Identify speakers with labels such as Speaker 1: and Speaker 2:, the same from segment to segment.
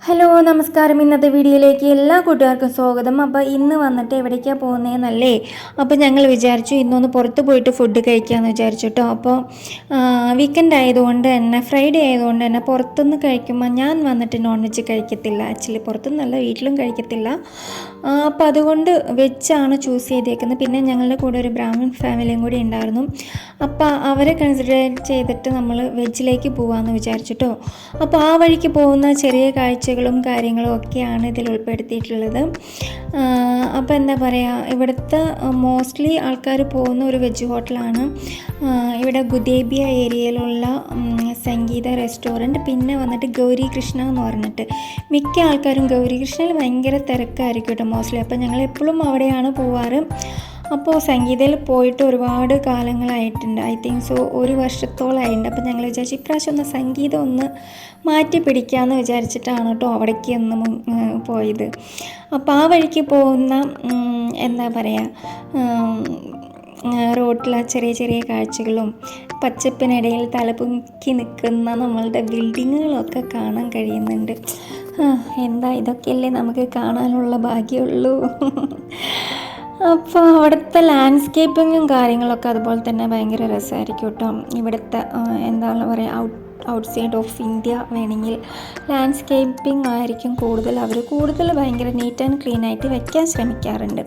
Speaker 1: Hello നമസ്കാരം. ഇന്നത്തെ വീഡിയോയിലേക്ക് എല്ലാ കൂട്ടുകാർക്കും സ്വാഗതം. അപ്പോൾ ഇന്ന് വന്നിട്ട് എവിടേക്കാണ് പോകുന്നതെന്നല്ലേ? അപ്പോൾ ഞങ്ങൾ വിചാരിച്ചു ഇന്നൊന്ന് പുറത്ത് പോയിട്ട് ഫുഡ് കഴിക്കാമെന്ന് വിചാരിച്ചു കേട്ടോ. അപ്പോൾ വീക്കെൻഡ് ആയതുകൊണ്ട് തന്നെ, ഫ്രൈഡേ ആയതുകൊണ്ട് തന്നെ പുറത്തുനിന്ന് കഴിക്കുമ്പോൾ ഞാൻ വന്നിട്ട് നോൺ വെജ് കഴിക്കത്തില്ല. ആക്ച്വലി പുറത്തുനിന്നല്ല, വീട്ടിലും കഴിക്കത്തില്ല. അപ്പോൾ അതുകൊണ്ട് വെജാണ് ചൂസ് ചെയ്തേക്കുന്നത്. പിന്നെ ഞങ്ങളുടെ കൂടെ ഒരു ബ്രാഹ്മൺ ഫാമിലിയും കൂടി ഉണ്ടായിരുന്നു. അപ്പോൾ അവരെ കൺസിഡർ ചെയ്തിട്ട് നമ്മൾ വെജിലേക്ക് പോകാമെന്ന് വിചാരിച്ചിട്ടോ. അപ്പോൾ ആ വഴിക്ക് പോകുന്ന ചെറിയ കാഴ്ചകളും കാര്യങ്ങളും ഒക്കെയാണ് ഇതിൽ ഉൾപ്പെടുത്തിയിട്ടുള്ളത്. അപ്പോൾ എന്താ പറയുക, ഇവിടുത്തെ മോസ്റ്റ്ലി ആൾക്കാർ പോകുന്ന ഒരു വെജ് ഹോട്ടലാണ് ഇവിടെ ഗുദേബിയ ഏരിയയിലുള്ള സംഗീത റെസ്റ്റോറൻറ്റ്. പിന്നെ വന്നിട്ട് ഗൗരി കൃഷ്ണ എന്ന് പറഞ്ഞിട്ട്, മിക്ക ആൾക്കാരും ഗൗരി കൃഷ്ണയിൽ ഭയങ്കര തിരക്കായിരിക്കും കേട്ടോ മോസ്റ്റ്ലി. അപ്പോൾ ഞങ്ങൾ എപ്പോഴും അവിടെയാണ് പോവാറ്. അപ്പോൾ സംഗീതയിൽ പോയിട്ട് ഒരുപാട് കാലങ്ങളായിട്ടുണ്ട്, ഐ തിങ്ക് സോ 1 വർഷത്തോളമായിട്ടുണ്ട്. അപ്പോൾ ഞങ്ങൾ വിചാരിച്ചു ഇപ്രാവശ്യം ഒന്ന് സംഗീതം ഒന്ന് മാറ്റി പിടിക്കാമെന്ന് വിചാരിച്ചിട്ടാണ് കേട്ടോ അവിടേക്ക് ഒന്ന് പോയത്. അപ്പോൾ ആ വഴിക്ക് പോകുന്ന എന്താ പറയുക, റോഡിലെ ചെറിയ ചെറിയ കാഴ്ചകളും പച്ചപ്പിനിടയിൽ തലപൊക്കി നിൽക്കുന്ന നമ്മളുടെ ബിൽഡിങ്ങുകളൊക്കെ കാണാൻ കഴിയുന്നുണ്ട്. എന്താ ഇതൊക്കെയല്ലേ നമുക്ക് കാണാനുള്ള ഭാഗ്യമുള്ളൂ. അപ്പോൾ അവിടുത്തെ ലാൻഡ്സ്കേപ്പിങ്ങും കാര്യങ്ങളൊക്കെ അതുപോലെ തന്നെ ഭയങ്കര രസമായിരിക്കും കേട്ടോ. ഇവിടുത്തെ എന്താ പറയുക, ഔട്ട് സൈഡ് ഓഫ് ഇന്ത്യ വേണമെങ്കിൽ ലാൻഡ്സ്കേപ്പിംഗ് ആയിരിക്കും കൂടുതൽ ഭയങ്കര നീറ്റ് ആൻഡ് ക്ലീൻ ആയിട്ട് വെക്കാൻ ശ്രമിക്കാറുണ്ട്.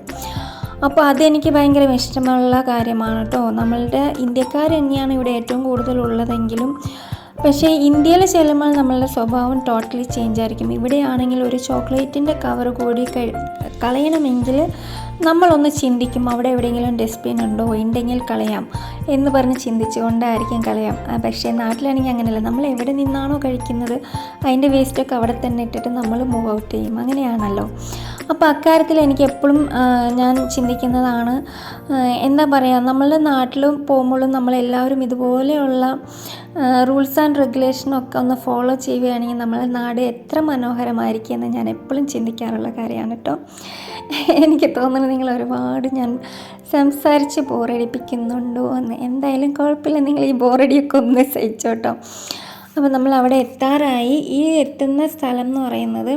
Speaker 1: അപ്പോൾ അതെനിക്ക് ഭയങ്കര ഇഷ്ടമുള്ള കാര്യമാണ് കേട്ടോ. നമ്മളുടെ ഇന്ത്യക്കാർ തന്നെയാണ് ഇവിടെ ഏറ്റവും കൂടുതലുള്ളതെങ്കിലും പക്ഷേ ഇന്ത്യയിൽ ചെല്ലുമ്പോൾ നമ്മളുടെ സ്വഭാവം ടോട്ടലി ചേഞ്ച് ആയിരിക്കും. ഇവിടെയാണെങ്കിൽ ഒരു ചോക്ലേറ്റിൻ്റെ കവർ കൂടി കളയണമെങ്കിൽ നമ്മളൊന്ന് ചിന്തിക്കും, അവിടെ എവിടെയെങ്കിലും ഡസ്റ്റ്ബിൻ ഉണ്ടോ, ഉണ്ടെങ്കിൽ കളയാം എന്ന് പറഞ്ഞ് ചിന്തിച്ചുകൊണ്ടായിരിക്കും കളയാം. പക്ഷേ നാട്ടിലാണെങ്കിൽ അങ്ങനെയല്ല, നമ്മൾ എവിടെ നിന്നാണോ കഴിക്കുന്നത് അതിൻ്റെ വേസ്റ്റൊക്കെ അവിടെ തന്നെ ഇട്ടിട്ട് നമ്മൾ മൂവ് ഔട്ട് ചെയ്യും. അങ്ങനെയാണല്ലോ. അപ്പോൾ അക്കാര്യത്തിൽ എനിക്ക് എപ്പോഴും ഞാൻ ചിന്തിക്കുന്നതാണ്, എന്താ പറയുക, നമ്മളുടെ നാട്ടിലും പോകുമ്പോഴും നമ്മളെല്ലാവരും ഇതുപോലെയുള്ള റൂൾസ് ആൻഡ് റെഗുലേഷനൊക്കെ ഒന്ന് ഫോളോ ചെയ്യുകയാണെങ്കിൽ നമ്മളെ നാട് എത്ര മനോഹരമായിരിക്കും എന്ന് ഞാൻ എപ്പോഴും ചിന്തിക്കാറുള്ള കാര്യമാണ് കേട്ടോ. എനിക്ക് തോന്നുന്നു നിങ്ങൾ ഒരുപാട് ഞാൻ സംസാരിച്ച് ബോറടിപ്പിക്കുന്നുണ്ടോ എന്ന്. എന്തായാലും കുഴപ്പമില്ല, നിങ്ങൾ ഈ ബോറടിയൊക്കെ ഒന്ന് സഹിച്ചോട്ടോ. അപ്പോൾ നമ്മൾ അവിടെ എത്താറായി. ഈ എത്തുന്ന സ്ഥലം എന്ന് പറയുന്നത്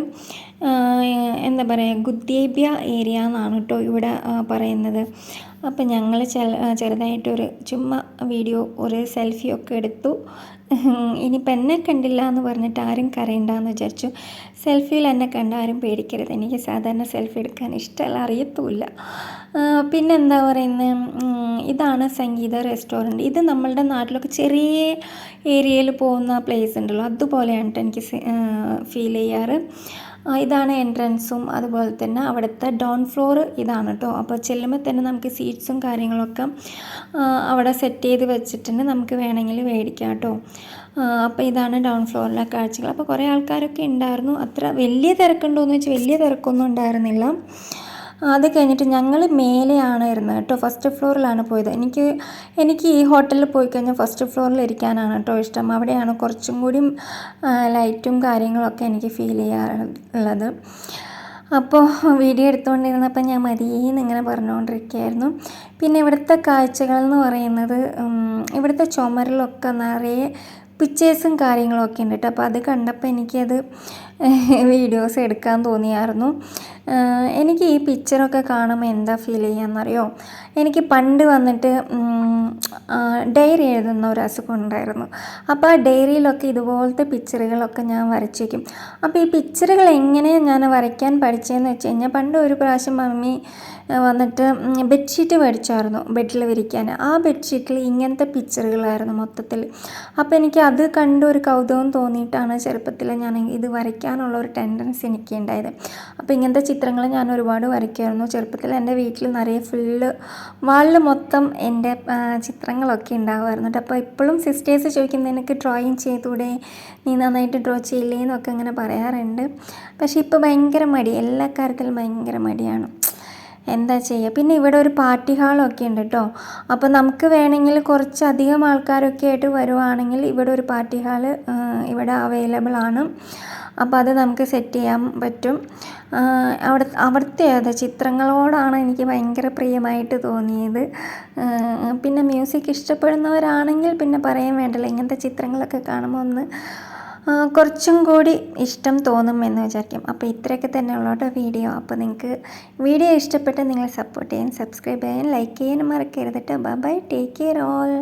Speaker 1: എന്താ പറയുക, ഗുദേബിയ ഏരിയ എന്നാണ് കേട്ടോ ഇവിടെ പറയുന്നത്. അപ്പോൾ ഞങ്ങൾ ചെറുതായിട്ടൊരു ചുമ്മാ ഒരു സെൽഫിയൊക്കെ എടുത്തു. ഇനിയിപ്പോൾ എന്നെ കണ്ടില്ല എന്ന് പറഞ്ഞിട്ട് ആരും കരയണ്ടെന്ന് വിചാരിച്ചു. സെൽഫിയിൽ എന്നെ കണ്ട ആരും പേടിക്കരുത്, എനിക്ക് സാധാരണ സെൽഫി എടുക്കാൻ ഇഷ്ടമല്ല, അറിയത്തുമില്ല. പിന്നെന്താ പറയുന്നത്, ഇതാണ് സംഗീത റെസ്റ്റോറൻറ്റ്. ഇത് നമ്മളുടെ നാട്ടിലൊക്കെ ചെറിയ ഏരിയയിൽ പോകുന്ന പ്ലേസ് ഉണ്ടല്ലോ, അതുപോലെയാണ് എനിക്ക് ഫീൽ ചെയ്യാറ്. ഇതാണ് എൻട്രൻസും അതുപോലെ തന്നെ അവിടുത്തെ ഡൗൺ ഫ്ലോർ ഇതാണ് കേട്ടോ. അപ്പോൾ ചെല്ലുമ്പോൾ തന്നെ നമുക്ക് സീറ്റ്സും കാര്യങ്ങളൊക്കെ അവിടെ സെറ്റ് ചെയ്ത് വെച്ചിട്ടുണ്ട്, നമുക്ക് വേണമെങ്കിൽ മേടിക്കാം കേട്ടോ. അപ്പോൾ ഇതാണ് ഡൗൺ ഫ്ലോറിലെ കാഴ്ചകൾ. അപ്പോൾ കുറേ ആൾക്കാരൊക്കെ ഉണ്ടായിരുന്നു. അത്ര വലിയ തിരക്കുണ്ടോയെന്ന് വെച്ചാൽ വലിയ തിരക്കൊന്നും ഉണ്ടായിരുന്നില്ല. അത് കഴിഞ്ഞിട്ട് ഞങ്ങൾ മേലെയാണ് ഇരുന്നത് കേട്ടോ, ഫസ്റ്റ് ഫ്ലോറിലാണ് പോയത്. എനിക്ക് ഈ ഹോട്ടലിൽ പോയി കഴിഞ്ഞാൽ ഫസ്റ്റ് ഫ്ലോറിൽ ഇരിക്കാനാണ് കേട്ടോ ഇഷ്ടം. അവിടെയാണ് കുറച്ചും കൂടി ലൈറ്റും കാര്യങ്ങളൊക്കെ എനിക്ക് ഫീൽ ചെയ്യാറുള്ളത്. അപ്പോൾ വീഡിയോ എടുത്തുകൊണ്ടിരുന്നപ്പോൾ ഞാൻ മതിയെന്ന് ഇങ്ങനെ പറഞ്ഞുകൊണ്ടിരിക്കുകയായിരുന്നു. പിന്നെ ഇവിടുത്തെ കാഴ്ചകൾ എന്ന് പറയുന്നത്, ഇവിടുത്തെ ചുമരിലൊക്കെ നിറയെ പിക്ചേഴ്സും കാര്യങ്ങളൊക്കെ ഉണ്ട് കേട്ടോ. അപ്പോൾ അത് കണ്ടപ്പോൾ എനിക്കത് വീഡിയോസ് എടുക്കാൻ തോന്നിയായിരുന്നു. എനിക്ക് ഈ പിക്ചറൊക്കെ കാണുമ്പോൾ എന്താ ഫീൽ ചെയ്യാമെന്നറിയോ, എനിക്ക് പണ്ട് വന്നിട്ട് ഡയറി എഴുതുന്ന ഒരു അസുഖം ഉണ്ടായിരുന്നു. അപ്പോൾ ആ ഡയറിയിലൊക്കെ ഇതുപോലത്തെ പിക്ചറുകളൊക്കെ ഞാൻ വരച്ച് വയ്ക്കും. അപ്പോൾ ഈ പിക്ചറുകൾ എങ്ങനെ ഞാൻ വരയ്ക്കാൻ പഠിച്ചതെന്ന് വെച്ച് കഴിഞ്ഞാൽ, പണ്ട് ഒരു പ്രാവശ്യം മമ്മി വന്നിട്ട് ബെഡ്ഷീറ്റ് മേടിച്ചായിരുന്നു ബെഡിൽ വിരിക്കാൻ. ആ ബെഡ്ഷീറ്റിൽ ഇങ്ങനത്തെ പിക്ചറുകളായിരുന്നു മൊത്തത്തിൽ. അപ്പോൾ എനിക്ക് അത് കണ്ട് ഒരു കൗതുകം തോന്നിയിട്ടാണ് ചെറുപ്പത്തിൽ ഞാൻ ഇത് വരയ്ക്കാനുള്ള ഒരു ടെൻഡൻസി എനിക്ക് ഉണ്ടായത്. അപ്പോൾ ഇങ്ങനത്തെ ചിത്രങ്ങൾ ഞാൻ ഒരുപാട് വരയ്ക്കുമായിരുന്നു ചെറുപ്പത്തിൽ. എൻ്റെ വീട്ടിൽ നിറയെ വാളിൽ മൊത്തം എൻ്റെ ചിത്രങ്ങളൊക്കെ ഉണ്ടാകുമായിരുന്നു. അപ്പോൾ ഇപ്പോഴും സിസ്റ്റേഴ്സ് ചോദിക്കുന്നത്, നിനക്ക് ഡ്രോയിങ് ചെയ്തൂടെ, നീ നന്നായിട്ട് ഡ്രോ ചെയ്യില്ലേ എന്നൊക്കെ അങ്ങനെ പറയാറുണ്ട്. പക്ഷേ ഇപ്പോൾ ഭയങ്കര മടി, എല്ലാ കാര്യത്തിലും ഭയങ്കര മടിയാണ്, എന്താ ചെയ്യുക. പിന്നെ ഇവിടെ ഒരു പാർട്ടി ഹാളൊക്കെ ഉണ്ട് കേട്ടോ. അപ്പോൾ നമുക്ക് വേണമെങ്കിൽ കുറച്ചധികം ആൾക്കാരൊക്കെ ആയിട്ട് വരുവാണെങ്കിൽ ഇവിടെ ഒരു പാർട്ടി ഹാള് ഇവിടെ അവൈലബിൾ ആണ്. അപ്പോൾ അത് നമുക്ക് സെറ്റ് ചെയ്യാൻ പറ്റും. അവിടുത്തെ ചിത്രങ്ങളോടാണ് എനിക്ക് ഭയങ്കര പ്രിയമായിട്ട് തോന്നിയത്. പിന്നെ മ്യൂസിക് ഇഷ്ടപ്പെടുന്നവരാണെങ്കിൽ പിന്നെ പറയാൻ വേണ്ടല്ലോ, ഇങ്ങനത്തെ ചിത്രങ്ങളൊക്കെ കാണുമ്പോൾ ഒന്ന് കുറച്ചും കൂടി ഇഷ്ടം തോന്നും എന്ന് വിചാരിക്കും. അപ്പോൾ ഇത്രയൊക്കെ തന്നെ ഉള്ളൂ വീഡിയോ. അപ്പോൾ നിങ്ങൾക്ക് വീഡിയോ ഇഷ്ടപ്പെട്ട് നിങ്ങൾ സപ്പോർട്ട് ചെയ്യാൻ, സബ്സ്ക്രൈബ് ചെയ്യാൻ, ലൈക്ക് ചെയ്യാനും മറക്കരുത് കേട്ടോ. Bye bye, take care all.